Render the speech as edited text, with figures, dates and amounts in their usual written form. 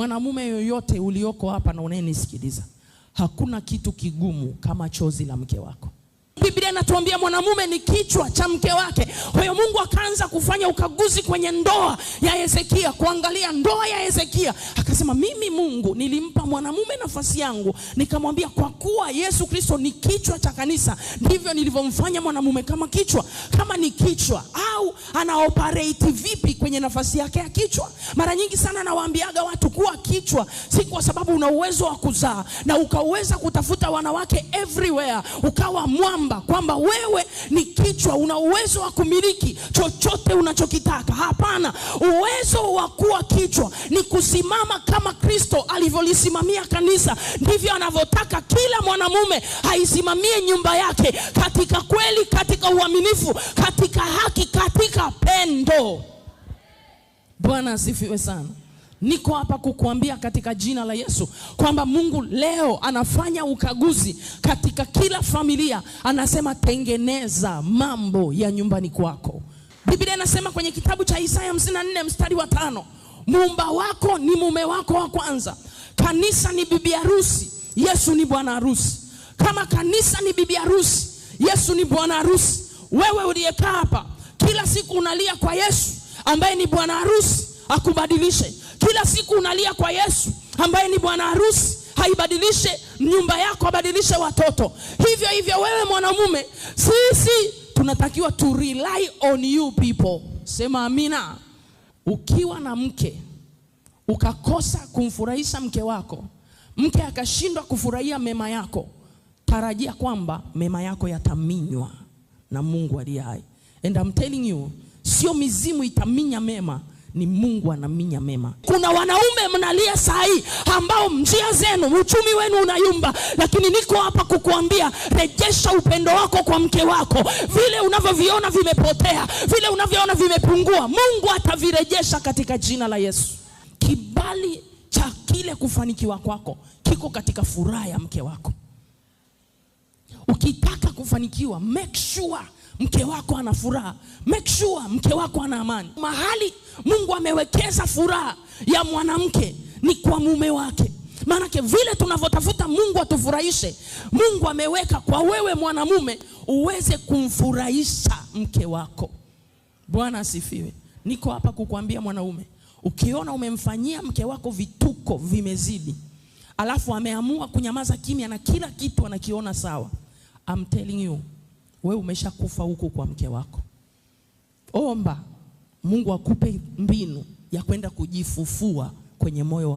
Mwanamume yoyote ulioko hapa na unayenisikiliza, hakuna kitu kigumu kama chozi la mke wako. Biblia inatuambia mwanamume ni kichwa cha mke wake. Kwa hiyo Mungu akaanza kufanya ukaguzi kwenye ndoa ya Hezekia, kuangalia ndoa ya Hezekia. Akasema mimi Mungu nilimpa mwanamume nafasi yangu, nikamwambia kwa kuwa Yesu Kristo ni kichwa cha kanisa, ndivyo nilivyomfanya mwanamume kama kichwa. Kama ni kichwa, au ana operate vipi kwenye nafasi yake ya kichwa? Mara nyingi sana nawaambiaga watu kuwa kichwa si kwa sababu una uwezo wa kuzaa na ukaweza kutafuta wanawake everywhere, ukawa mwamba kwamba wewe ni kichwa, una uwezo wa kumiliki chochote unachokitaka. Hapana, uwezo wa kuwa kichwa ni kusimama kama Kristo alivyolisimamia kanisa. Ndivyo anavyotaka kila mwanamume aisimamie nyumba yake, katika kweli, katika uaminifu, katika haki, katika pendo. Bwana asifiwe sana. Niko hapa kukuambia katika jina la Yesu kwamba Mungu leo anafanya ukaguzi katika kila familia. Anasema tengeneza mambo ya nyumbani kwako. Biblia inasema kwenye kitabu cha Isaya 54 mstari wa 5, muumba wako ni mume wako wa kwanza. Kanisa ni bibi harusi, Yesu ni bwana harusi. Kama kanisa ni bibi harusi, Yesu ni bwana harusi. Wewe uliyekaa hapa kila siku unalia kwa Yesu ambaye ni bwana harusi akubadilishe. Kila siku unalia kwa Yesu ambaye ni bwana harusi haibadilishe nyumba yako, abadilishe watoto. Hivyo hivyo wewe mwanamume, sisi tunatakiwa to rely on you people. Sema amina. Ukiwa na mke ukakosa kumfurahisha mke wako, mke akashindwa kufurahia mema yako, tarajia kwamba mema yako yataminywa na Mungu aliye hai. And I'm telling you, sio mizimu itaminya mema, ni Mungu anaminya mema. Kuna wanaume mnalia sahi ambao njia zenu, uchumi wenu unayumba, lakini niko hapa kukuambia rejesha upendo wako kwa mke wako. Vile unavyoviona vimepotea, vile unavyoona vimepungua, Mungu atavirejesha katika jina la Yesu. Kibali cha kile kufanikiwa kwako kiko katika furaha ya mke wako. Ukitaka kufanikiwa, make sure mke wako ana furaha. Make sure mke wako ana amani. Mahali Mungu amewekeza furaha ya mwanamke ni kwa mume wake. Maana vile tunavyotafuta Mungu atufurahishe, Mungu ameweka kwa wewe mwanamume uweze kumfurahisha mke wako. Bwana asifiwe. Niko hapa kukuambia mwanamume, ukiona umemfanyia mke wako vituko vimezidi, alafu ameamua kunyamaza kimya na kila kitu anakiona sawa, I'm telling you, wewe umeshakufa huko kwa mke wako. Omba Mungu akupe mbinu ya kwenda kujifufua kwenye moyo